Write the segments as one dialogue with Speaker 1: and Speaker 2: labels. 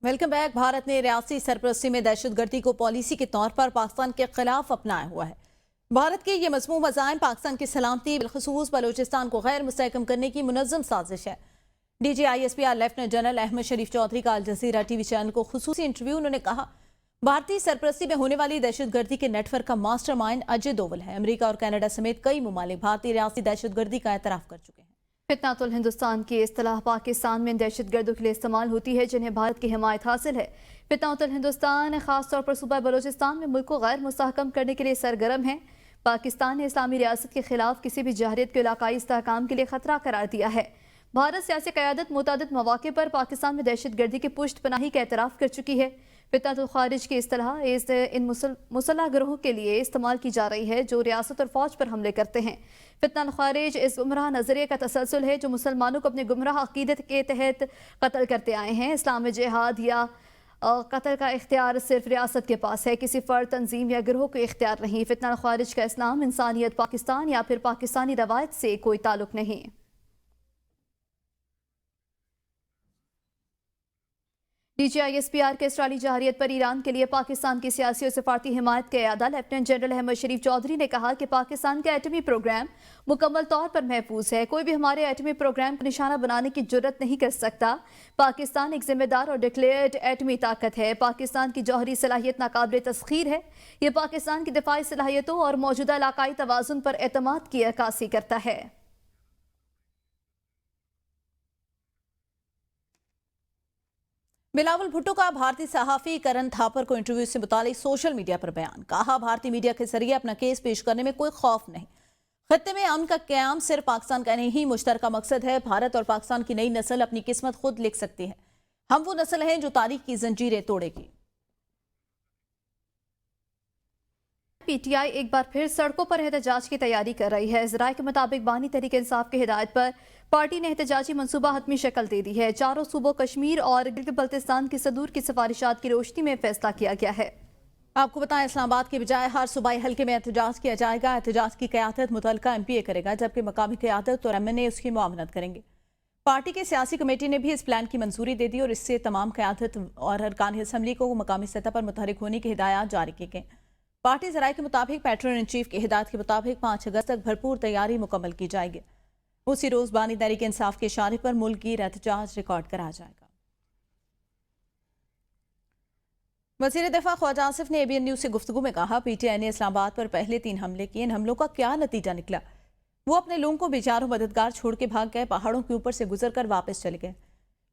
Speaker 1: Welcome back. Bharat ने रियासती सरपरस्ती में दहशतगर्दी को पॉलिसी के तौर पर पाकिस्तान के खिलाफ अपनाया हुआ है। भारत के ये मज़मूम अज़ाइम पाकिस्तान की सलामती बिलखुसूस बलूचिस्तान को गैर मुस्तहकम करने की मुनज़्ज़म साजिश है। DGISPR लेफ्टिनेंट जनरल अहमद शरीफ चौधरी का अल जज़ीरा टीवी चैनल को खुसूसी इंटरव्यू। उन्होंने कहा, भारतीय सरपरस्ती में होने वाली दहशतगर्दी के नेटवर्क का मास्टरमाइंड अजय दोवल है। अमेरिका और कनाडा समेत कई ममालिक भारतीय रियासती दहशतगर्दी का एतराफ़ कर चुके हैं।
Speaker 2: फितनातुल हिंदुस्तान की इस्तिलाह पाकिस्तान में दहशतगर्दों के लिए इस्तेमाल होती है जिन्हें भारत की हिमायत हासिल है। फितनातुल हिंदुस्तान खासतौर पर सूबा बलूचिस्तान में मुल्क को गैर मुस्तहकम करने के लिए सरगर्म है। पाकिस्तान ने इस्लामी रियासत के खिलाफ किसी भी जहरियत को इलाकाई इस्तेहकाम के लिए खतरा करार दिया है। भारत सियासी क़यादत मुतादिद मौक़े पर पाकिस्तान में दहशतगर्दी की पुष्ट पनाही का एतराफ़ कर चुकी है। फितनातुल खारिज की इस्तिलाह इन मुसल्लह गिरोहों के लिए इस्तेमाल की जा रही है जो रियासत और फौज पर हमले करते हैं। फितनातुल खारिज इस गुमराह नजरिए का तसलसल है जो मुसलमानों को अपने गुमराह अकीदत के तहत कत्ल करते आए हैं। इस्लाम में जिहाद या कत्ल का इख्तियार सिर्फ रियासत के पास है, किसी फर्द, तंजीम या गिरोह को इख्तियार नहीं। फितनातुल खारिज का इस्लाम, इंसानियत, पाकिस्तान या फिर पाकिस्तानी रवायत से कोई ताल्लुक नहीं। DGISPR के इसराइली जहरियत पर ईरान के लिए पाकिस्तान की सियासी और सफारती हिमायत का अदा लेफ्टिनेंट जनरल अहमद शरीफ चौधरी ने कहा कि पाकिस्तान का एटमी प्रोग्राम मुकम्मल तौर पर महफूज है। कोई भी हमारे एटमी प्रोग्राम को निशाना बनाने की जुर्रत नहीं कर सकता। पाकिस्तान एक जिम्मेदार और डिक्लेयर्ड एटमी ताकत है। पाकिस्तान की जौहरी सलाहियत नाकाबिल तस्खीर है। ये पाकिस्तान की दिफाई सलाहियतों और मौजूदा इलाकाई तवाज़ुन पर एतमाद की अक्कासी करता है।
Speaker 1: बिलावल भुट्टो का भारतीय सहाफ़ी करण थापर को इंटरव्यू से मुतालिक सोशल मीडिया पर बयान। कहा, भारतीय मीडिया के जरिए अपना केस पेश करने में कोई खौफ नहीं। खत्ते में अमन का क़याम सिर्फ पाकिस्तान का नहीं मुश्तरका मकसद है। भारत और पाकिस्तान की नई नस्ल अपनी किस्मत खुद लिख सकती है। हम वो नस्ल हैं जो तारीख की जंजीरें तोड़ेगी।
Speaker 2: PTI एक बार फिर सड़कों पर एहतजाज की तैयारी कर रही है। ज़राए के मुताबिक बानी तहरीक इंसाफ की हिदायत पर पार्टी ने एहतजाजी मनसूबा हतमी शक्ल दे दी है। चारों सूबों कश्मीर और गिलगित बल्तिस्तान की सदूर की सिफारिशात की रोशनी में फैसला किया गया है।
Speaker 1: आपको बताएं, इस्लामाबाद के बजाय हर सूबाई हल्के में एहतजाज किया जाएगा। एहतजाज की क़यादत मुतल्लिका MPA करेगा, जबकि मकामी क़यादत और MNA उसकी मुआवनत करेंगे। पार्टी के सियासी कमेटी ने भी इस प्लान की मंजूरी दे दी और इससे तमाम क़यादत और अरकान असम्बली को मकामी सतह पर मुतहरिक होने की हिदायत जारी की गई। पार्टी ज़राए के मुताबिक पैट्रन इन चीफ की हिदायत के मुताबिक 5 अगस्त तक भरपूर तैयारी मुकम्मल की जाएगी। उसी रोज़ बानी तहरीक इंसाफ के इशारे पर मुल्क गिर एहतजाज रिकॉर्ड कराया जाएगा। वज़ीर दिफा ख्वाजा आसिफ ने ABN न्यूज़ से गुफ्तगू में कहा, PTI ने इस्लामाबाद पर पहले 3 हमले किए। इन हमलों का क्या नतीजा निकला? वो अपने लोगों को बेचारों मददगार छोड़ के भाग गए, पहाड़ों के ऊपर से गुजर कर वापस चले गए।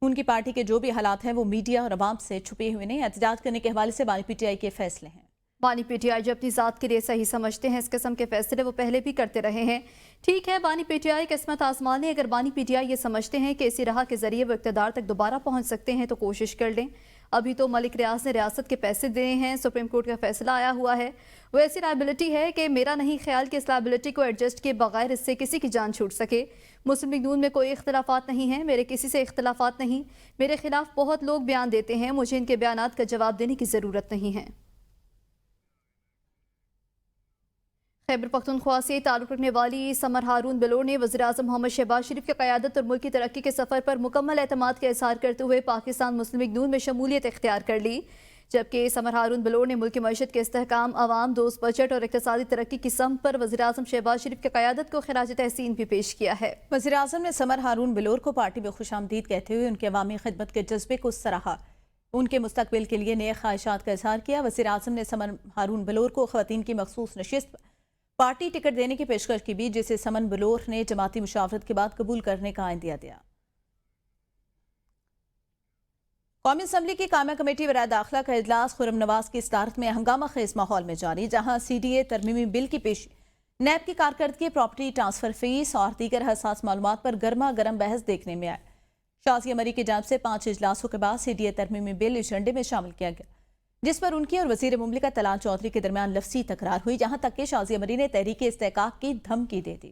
Speaker 1: उनकी पार्टी के जो भी हालात हैं वो मीडिया और अवाम से छुपे हुए नहीं। एहतजाज करने के हवाले से बानी PTI के फैसले हैं।
Speaker 2: बानी PTI जो अपनी ज़ात के लिए सही समझते हैं, इस किस्म के फैसले वो पहले भी करते रहे हैं। ठीक है, बानी PTI किस्मत आजमाने। अगर बानी PTI ये समझते हैं कि इसी राह के जरिए वो इक़्तिदार तक दोबारा पहुंच सकते हैं तो कोशिश कर लें। अभी तो मलिक रियाज ने रियासत के पैसे दिए हैं, सुप्रीम कोर्ट का फैसला आया हुआ है। वो ऐसी लायबिलिटी है कि मेरा नहीं ख्याल कि इस लायबिलिटी को एडजस्ट किए बगैर इससे किसी की जान छूट सके। मुस्लिम लीग नून में कोई इख्तलाफात नहीं है, मेरे किसी से इख्तलाफात नहीं। मेरे खिलाफ बहुत लोग बयान देते हैं, मुझे इनके बयानात का जवाब देने की ज़रूरत नहीं है। खैबर पख्तूनख्वा से ताल्लुक़ रखने वाली समर हारून बलोर ने वज़ीर-ए-आज़म मोहम्मद शहबाज शरीफ की क़यादत और मुल्क की तरक्की के सफ़र पर मुकम्मल एतमाद का इज़हार करते हुए पाकिस्तान मुस्लिम लीग नून में शमूलियत इख्तियार कर ली। जबकि समर हारून बलोर ने मुल्क की मईशत के इस्तेहकाम, अवाम दोस्त बजट और इक़्तिसादी तरक्की की सम पर वज़ीर-ए-आज़म शहबाज शरीफ की क़यादत को खिराज तहसीन भी पेश किया है।
Speaker 1: वज़ीर-ए-आज़म ने समर हारून बलोर को पार्टी में खुशामदीद कहते हुए उनके अवामी खिदमत के जज्बे को सराहा। उनके मुस्तकबिल के लिए नए ख्वाहिशात का इज़हार किया। वज़ीर-ए-आज़म ने समर हारून बलोर को ख़वातीन की मखसूस नशिस्त पार्टी टिकट देने की पेशकश की भी, जिसे समन बलोर ने जमाती मुशावरत के बाद कबूल करने का आइंदिया दिया। कौमी असम्बली की कायमा कमेटी वराए दाखिला का इजलास खुर्रम नवाज की सदारत में हंगामा खेज माहौल में जारी, जहां CDA तरमीमी बिल की पेशी, नैब की कारकर्दगी, प्रॉपर्टी ट्रांसफर फीस और दीगर हसास मालूमात पर गर्मा गर्म बहस देखने में आए। शाज़िया मरी की जानिब से 5 इजलासों के बाद CDA तरमीमी बिल एजेंडे में शामिल किया गया, जिस पर उनकी और वज़ीर मुमलिकत तलाल चौधरी के दरमियान लफ्ज़ी तकरार हुई, जहां तक कि शाज़िया मरी ने तहरीक इस्तेहकाक की धमकी दे दी।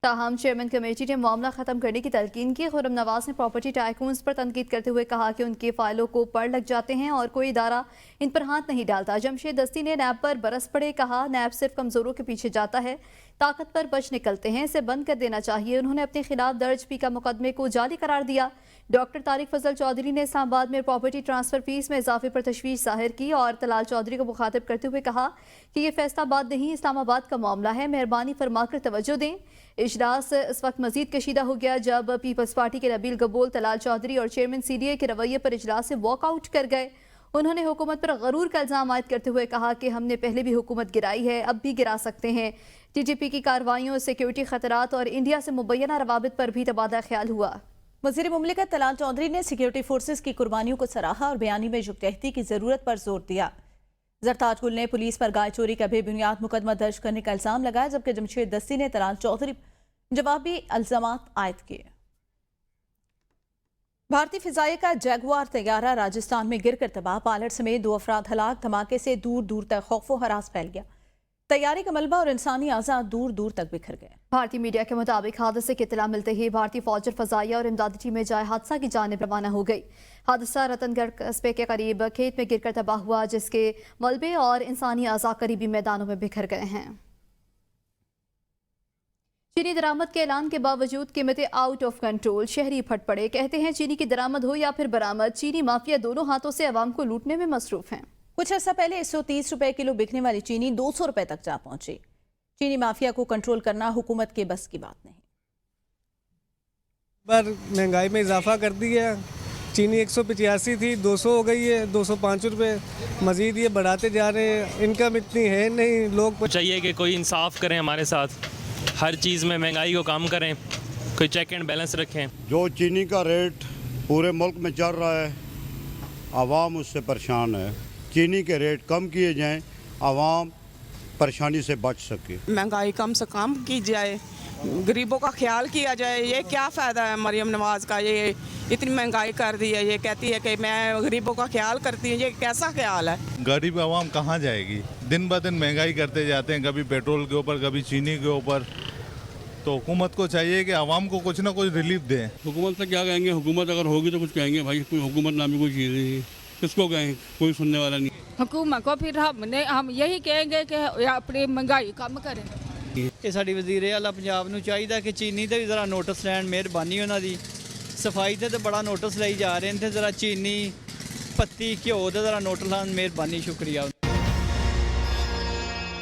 Speaker 2: ताहम चेयरमैन कमेटी ने मामला खत्म करने की तलकीन की। खुर्रम नवाज ने प्रॉपर्टी टाइकून्स पर तनकीद करते हुए कहा कि उनकी फाइलों को पढ़ लग जाते हैं और कोई इदारा इन पर हाथ नहीं डालता। जमशेद दस्ती ने नैब पर बरस पड़े, कहा नैब सिर्फ कमजोरों के पीछे जाता है, ताकतवर बच निकलते हैं, इसे बंद कर देना चाहिए। उन्होंने अपने खिलाफ दर्ज पी का मुकदमे को जाली करार दिया। डॉक्टर तारिक फजल चौधरी ने इस्लामाबाद में प्रॉपर्टी ट्रांसफर फीस में इजाफे पर तशवीश जाहिर की और तलाल चौधरी को मुखातिब करते हुए कहा कि ये फैसलाबाद नहीं इस्लामाबाद का मामला है, मेहरबानी फरमाकर तवज्जो दें। इजलास इस वक्त मजीद कशीदा हो गया जब पीपल्स पार्टी के नबील गबोल तलाल चौधरी और चेयरमैन CDA के रवैये पर इजलास से वॉक आउट कर गए। उन्होंने हुकूमत पर गरूर का इल्जाम आयद करते हुए कहा कि हमने पहले भी हुकूमत गिराई है, अब भी गिरा सकते हैं। TGP की कार्रवाइयों, सिक्योरिटी खतरात और इंडिया से मुबैना रवाबित पर भी तबादला ख्याल हुआ।
Speaker 1: वज़ीर मुमलिकत तलाल चौधरी ने सिक्योरिटी फोर्सेस की कुर्बानियों को सराहा और बयानी में यकजहती की जरूरत पर जोर दिया। जरताज गुल ने पुलिस पर गाय चोरी का बेबुनियाद मुकदमा दर्ज करने का इल्जाम लगाया, जबकि जमशेद दस्ती ने तलाल चौधरी जवाबी इल्जामात आयद किए। भारतीय फिजाई का जैगुआर तैयारा राजस्थान में गिरकर तबाह, पायलट समेत 2 अफराद हलाक। धमाके से दूर दूर तक खौफ व हरास फैल गया। तैयारी का मलबा और इंसानी अज़ा दूर दूर तक बिखर गए।
Speaker 2: भारतीय मीडिया के मुताबिक हादसे की इत्तला मिलते ही भारतीय फौज फजाइया और इमदादी टीमें जाए हादसा की जानिब रवाना हो गई। हादसा रतनगढ़ कस्बे के करीब खेत में गिरकर तबाह हुआ, जिसके मलबे और इंसानी अज़ा करीबी मैदानों में बिखर गए हैं। चीनी दरामद के ऐलान के बावजूद कीमतें आउट ऑफ कंट्रोल, शहरी फट पड़े। कहते हैं चीनी की दरामद हो या फिर बरामद, चीनी माफिया दोनों हाथों से अवाम को लूटने में मसरूफ हैं।
Speaker 1: कुछ अर्सा पहले 130 रुपए किलो बिकने वाली चीनी 200 रुपए तक जा पहुंची। चीनी माफिया को कंट्रोल करना हुकूमत के बस की बात नहीं।
Speaker 3: पर महंगाई में इजाफा कर दिया। चीनी 185 थी, 200 हो गई है, 205 रुपए। मजीद ये बढ़ाते जा रहे हैं। इनकम इतनी है नहीं, लोग
Speaker 4: चाहिए कि कोई इंसाफ करें हमारे साथ, हर चीज़ में महंगाई को कम करें, कोई चेक एंड बैलेंस रखें।
Speaker 5: जो चीनी का रेट पूरे मुल्क में चल रहा है, आवाम उससे परेशान है। चीनी के रेट कम किए जाएं, आवाम परेशानी से बच सके।
Speaker 6: महंगाई कम से कम की जाए, गरीबों का ख्याल किया जाए। ये क्या फ़ायदा है मरियम नवाज़ का, ये इतनी महंगाई कर दी है, ये कहती है कि मैं गरीबों का ख्याल करती हूँ। ये कैसा ख्याल है?
Speaker 7: गरीब आवाम कहाँ जाएगी? दिन ब दिन महंगाई करते जाते हैं, कभी पेट्रोल के ऊपर, कभी चीनी के ऊपर। तो हुकूमत को चाहिए कि आवाम को कुछ ना कुछ रिलीफ दें।
Speaker 8: हुकूमत से क्या कहेंगे? हुकूमत अगर होगी तो कुछ कहेंगे भाई, कोई हुकूमत नामी कोई चीज़ नहीं है, किसको कहें? कोई सुनने वाला नहीं।
Speaker 9: हुकूमत को फिर हम यही कहेंगे कि अपनी महंगाई कम करें।
Speaker 10: ਇਹ ਸਾਡੀ ਵਜ਼ੀਰ ਆਲਾ ਪੰਜਾਬ ਨੂੰ ਚਾਹੀਦਾ ਕਿ ਚੀਨੀ ਤੇ ਵੀ ਜ਼ਰਾ ਨੋਟਿਸ ਲੈਣ, ਮਿਹਰਬਾਨੀ ਉਹਨਾਂ ਦੀ। ਸਫਾਈ ਤੇ ਬੜਾ ਨੋਟਿਸ ਲਈ ਜਾ ਰਹੇ ਨੇ, ਤੇ ਜ਼ਰਾ ਚੀਨੀ, ਪੱਤੀ, ਘਿਓ ਦਾ ਜ਼ਰਾ ਨੋਟਿਸ ਲੈਣ, ਮਿਹਰਬਾਨੀ, ਸ਼ੁਕਰੀਆ।